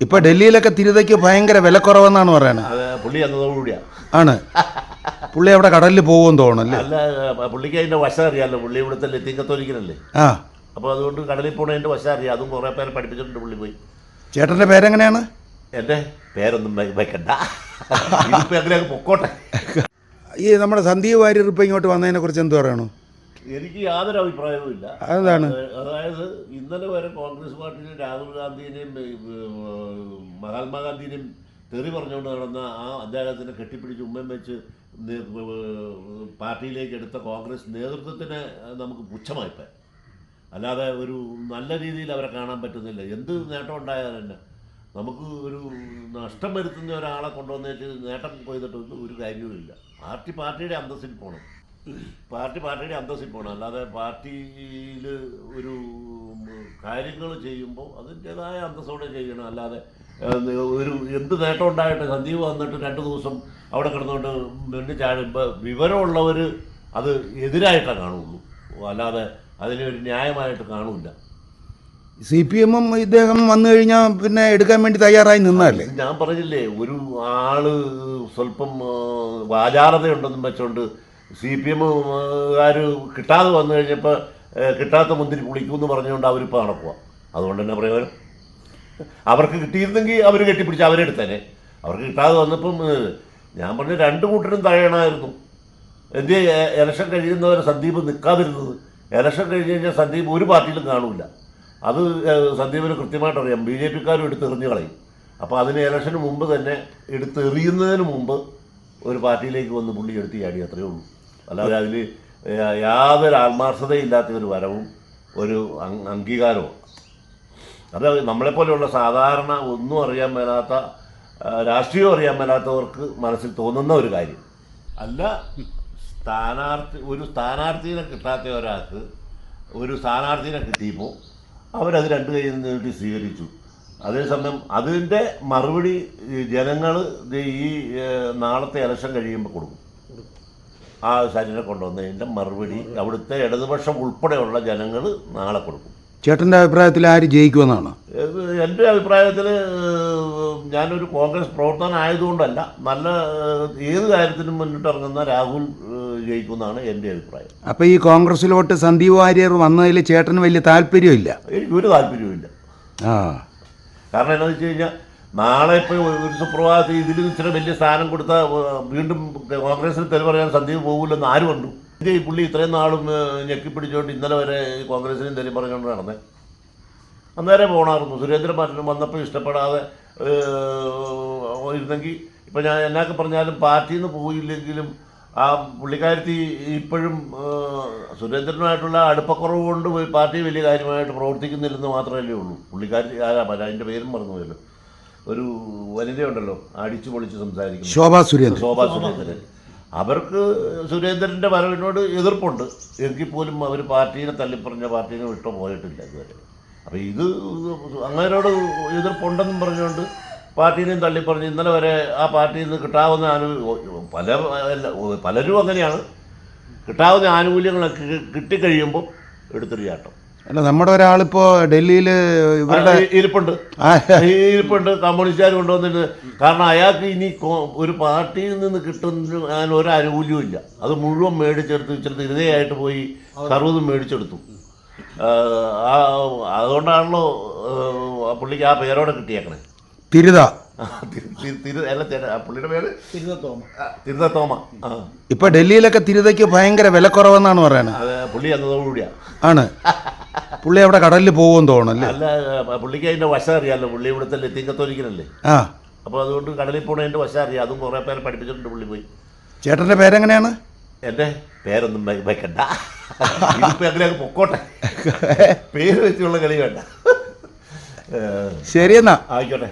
ഇപ്പൊ ഡൽഹിയിലൊക്കെ തിരുതയ്ക്ക് ഭയങ്കര വിലക്കുറവെന്നാണ് പറയുന്നത്. പുള്ളി എന്നതോടുകൂടിയാ ആണ്. പുള്ളി അവിടെ കടലിൽ പോകുമെന്ന് തോന്നുന്നല്ലേ? അല്ല, പുള്ളിക്ക് അതിന്റെ വശം അറിയാമല്ലോ. പുള്ളി ഇവിടുത്തെ ലത്തീൻ കത്തോലിക്കനല്ലേ. അപ്പോൾ അതുകൊണ്ട് കടലിൽ പോണതിന്റെ വശം അറിയാം. അതും കുറേ പേരെ പഠിപ്പിച്ചിട്ടുണ്ട് പുള്ളി പോയി. ചേട്ടന്റെ പേരെങ്ങനെയാണ്? എൻ്റെ പേരൊന്നും വെക്കണ്ട, ഇതിപ്പോ എങ്ങനെയൊക്കെ പൊക്കോട്ടെ. ഈ നമ്മുടെ സന്ദീപ് വാര്യർ ഇപ്പം ഇങ്ങോട്ട് വന്നതിനെ കുറിച്ച് എന്ത് പറയണു? എനിക്ക് യാതൊരു അഭിപ്രായവും ഇല്ല. അതാണ്, അതായത് ഇന്നലെ വരെ കോൺഗ്രസ് പാർട്ടിയിലും രാഹുൽ ഗാന്ധിനെയും മഹാത്മാഗാന്ധിനെയും തെറി പറഞ്ഞുകൊണ്ട് നടന്ന അദ്ദേഹത്തിനെ കെട്ടിപ്പിടിച്ച് ഉമ്മം വെച്ച് പാർട്ടിയിലേക്ക് എടുത്ത കോൺഗ്രസ് നേതൃത്വത്തിന് നമുക്ക് പുച്ഛമായിപ്പോയി. അല്ലാതെ ഒരു നല്ല രീതിയിൽ അവരെ കാണാൻ പറ്റുന്നില്ല. എന്ത് നേട്ടം ഉണ്ടായാൽ തന്നെ നമുക്ക് ഒരു നഷ്ടം വരുത്തുന്ന ഒരാളെ കൊണ്ടുവന്നേച്ച് നേട്ടം കൊയ്തിട്ട് ഒരു കാര്യവുമില്ല. പാർട്ടിയുടെ അന്തസ്സിൽ പോകണം. പാർട്ടിയുടെ അന്തസ്സിൽ പോകണം. അല്ലാതെ പാർട്ടിയിൽ ഒരു കാര്യങ്ങൾ ചെയ്യുമ്പോൾ അതിൻ്റേതായ അന്തസ്സോടെ ചെയ്യണം. അല്ലാതെ ഒരു എന്ത് നേട്ടം ഉണ്ടായിട്ട് സന്ദീപ് വന്നിട്ട് 2 ദിവസം അവിടെ കിടന്നുകൊണ്ട് മുന്നിൽ ചാടുമ്പോൾ വിവരമുള്ളവർ അത് എതിരായിട്ടേ കാണുള്ളൂ. അല്ലാതെ അതിനൊരു ന്യായമായിട്ട് കാണില്ല. CPM ഇദ്ദേഹം വന്നു കഴിഞ്ഞാൽ പിന്നെ എടുക്കാൻ വേണ്ടി തയ്യാറായി നിന്നല്ലേ? ഞാൻ പറഞ്ഞില്ലേ, ഒരു ആള് സ്വല്പം വാചാരതയുണ്ടെന്നും വെച്ചോണ്ട് CPMകാർ കിട്ടാതെ വന്നു കഴിഞ്ഞപ്പോൾ കിട്ടാത്ത മുന്തിരി കുളിക്കുമെന്ന് പറഞ്ഞുകൊണ്ട് അവരിപ്പോൾ നടക്കുക. അതുകൊണ്ട് തന്നെ പ്രയോജനം. അവർക്ക് കിട്ടിയിരുന്നെങ്കിൽ അവർ കെട്ടിപ്പിടിച്ച് അവരെടുത്തേനെ. അവർക്ക് കിട്ടാതെ വന്നപ്പം ഞാൻ പറഞ്ഞ 2 കൂട്ടരും തഴയണമായിരുന്നു. എന്തേ ഇലക്ഷൻ കഴിയുന്നവരെ സന്ദീപ് നിൽക്കാതിരുന്നത്? ഇലക്ഷൻ കഴിഞ്ഞ് കഴിഞ്ഞാൽ സന്ദീപ് ഒരു പാർട്ടിയിലും കാണില്ല. അത് സന്ദീപിന് കൃത്യമായിട്ട് അറിയാം. BJPക്കാരും എടുത്തെറിഞ്ഞ് കളയും. അപ്പോൾ അതിന് ഇലക്ഷന് മുമ്പ് തന്നെ എടുത്തെറിയുന്നതിന് മുമ്പ് ഒരു പാർട്ടിയിലേക്ക് വന്ന് പുള്ളി എടുത്ത് ചാടി, അത്രയേ ഉള്ളൂ. അല്ലാതെ അതിൽ യാതൊരു ആത്മാർത്ഥതയില്ലാത്ത ഒരു വരവും ഒരു അംഗീകാരവും. അത് നമ്മളെപ്പോലെയുള്ള സാധാരണ ഒന്നും അറിയാൻ മേലാത്ത, രാഷ്ട്രീയം അറിയാൻ മേലാത്തവർക്ക് മനസ്സിൽ തോന്നുന്ന ഒരു കാര്യം അല്ല. ഒരു സ്ഥാനാർത്ഥിയെ കിട്ടാത്ത ഒരാൾക്ക് ഒരു സ്ഥാനാർത്ഥിയെ കിട്ടിയപ്പോൾ അവരത് 2 കൈയിൽ നീട്ടി സ്വീകരിച്ചു. അതേസമയം അതിൻ്റെ മറുപടി ജനങ്ങൾ ഈ നാളത്തെ ഇലക്ഷൻ കഴിയുമ്പോൾ കൊടുക്കും. ആ ശരീരം കൊണ്ടുവന്നതിൻ്റെ മറുപടി അവിടുത്തെ ഇടതുപക്ഷം ഉൾപ്പെടെയുള്ള ജനങ്ങൾ നാളെ കൊടുക്കും. ചേട്ടൻ്റെ അഭിപ്രായത്തിൽ ആര് ജയിക്കുമെന്നാണ്? എൻ്റെ അഭിപ്രായത്തിൽ ഞാനൊരു കോൺഗ്രസ് പ്രവർത്തകനായതുകൊണ്ടല്ല, നല്ല ഏത് കാര്യത്തിനും മുന്നിട്ടിറങ്ങുന്ന രാഹുൽ ജയിക്കുമെന്നാണ് എൻ്റെ അഭിപ്രായം. അപ്പോൾ ഈ കോൺഗ്രസിലോട്ട് സന്ദീപ് വാര്യർ വന്നതിൽ ചേട്ടന് വലിയ താല്പര്യമില്ല? എനിക്കൊരു താല്പര്യവുമില്ല. കാരണം എന്താണെന്ന് വെച്ച് കഴിഞ്ഞാൽ നാളെ ഇപ്പോൾ ഒരു സുപ്രഭാതത്തിൽ ഇതിൽ ഇച്ചിരി വലിയ സ്ഥാനം കൊടുത്താൽ വീണ്ടും കോൺഗ്രസിൽ തെറി പറയാൻ സന്ദീപ് പോകില്ലെന്ന് ആര് കണ്ടു? ഈ പുള്ളി ഇത്രയും നാളും ഞെക്കിപ്പിടിച്ചുകൊണ്ട് ഇന്നലെ വരെ കോൺഗ്രസിനും തെറി പറഞ്ഞുകൊണ്ട് നടന്നേ. അന്നേരം പോകണമായിരുന്നു. സുരേന്ദ്രൻ വന്നപ്പോൾ ഇഷ്ടപ്പെടാതെ ഇരുന്നെങ്കിൽ ഇപ്പം ഞാൻ എന്നൊക്കെ പറഞ്ഞാലും പാർട്ടിയിൽ നിന്ന് പോയില്ലെങ്കിലും ആ പുള്ളിക്കാരത്തി ഇപ്പോഴും സുരേന്ദ്രനുമായിട്ടുള്ള അടുപ്പക്കുറവ് കൊണ്ട് പാർട്ടി വലിയ കാര്യമായിട്ട് പ്രവർത്തിക്കുന്നില്ലെന്ന് മാത്രമല്ലേ ഉള്ളൂ. പുള്ളിക്കാരത്തി അതിൻ്റെ പേരും മറന്നുപോയല്ലോ, ഒരു വനിതയുണ്ടല്ലോ അടിച്ചു പൊളിച്ച് സംസാരിക്കുന്നു, ശോഭാ സുരേന്ദ്രൻ. അവർക്ക് സുരേന്ദ്രൻ്റെ വരവിനോട് എതിർപ്പുണ്ട്. എങ്കിൽ പോലും അവർ പാർട്ടീനെ തള്ളിപ്പറഞ്ഞ പാർട്ടീനെ വിട്ടോ പോയിട്ടില്ല ഇതുവരെ. അപ്പോൾ ഇത് അങ്ങനോട് എതിർപ്പുണ്ടെന്നും പറഞ്ഞുകൊണ്ട് പാർട്ടീനെയും തള്ളിപ്പറഞ്ഞ് ഇന്നലെ വരെ ആ പാർട്ടിയിൽ നിന്ന് കിട്ടാവുന്ന പലരും അങ്ങനെയാണ്, കിട്ടാവുന്ന ആനുകൂല്യങ്ങളൊക്കെ കിട്ടിക്കഴിയുമ്പോൾ എടുത്തൊരു അല്ല, നമ്മുടെ ഒരാളിപ്പോൾ ഡൽഹിയിൽ ഇവരുടെ ഇരിപ്പുണ്ട് കമ്മ്യൂണിസ്റ്റുകാർ കൊണ്ടുവന്നിട്ട്. കാരണം അയാൾക്ക് ഇനി ഒരു പാർട്ടിയിൽ നിന്ന് കിട്ടുന്ന ഒരു ആനുകൂല്യവും ഇല്ല. അത് മുഴുവൻ മേടിച്ചെടുത്ത് ഇരുതയായിട്ട് പോയി സർവ്വതും മേടിച്ചെടുത്തു. അതുകൊണ്ടാണല്ലോ പുള്ളിക്ക് ആ പേരോടെ കിട്ടിയേക്കണേ, തിരുത. പുള്ളിയുടെ പേര് തിരുത തോമ. ഇപ്പൊ ഡൽഹിയിലൊക്കെ തിരുതയ്ക്ക് ഭയങ്കര വിലക്കുറവെന്നാണ് പറയുന്നത്. പുള്ളി എന്നതോടുകൂടിയാ. ആണ്. പുള്ളി അവിടെ കടലിൽ പോകുമെന്ന് തോന്നുന്നല്ലേ? അല്ല, പുള്ളിക്ക് അതിന്റെ വശം അറിയാമല്ലോ. പുള്ളി ഇവിടുത്തെ ലത്തീൻ കത്തോലിക്കനല്ലേ. അപ്പോൾ അതുകൊണ്ട് കടലിൽ പോണതിന്റെ വശം അറിയാം. അതും കുറേ പേരെ പഠിപ്പിച്ചിട്ടുണ്ട് പുള്ളി പോയി. ചേട്ടന്റെ പേരെങ്ങനെയാണ്? എൻ്റെ പേരൊന്നും വെക്കണ്ട, ഇതിപ്പോ എങ്ങനെയൊക്കെ പൊക്കോട്ടെ. പേര് വെച്ചുള്ള കളി വേണ്ട. ശരിയെന്നാ, ആയിക്കോട്ടെ.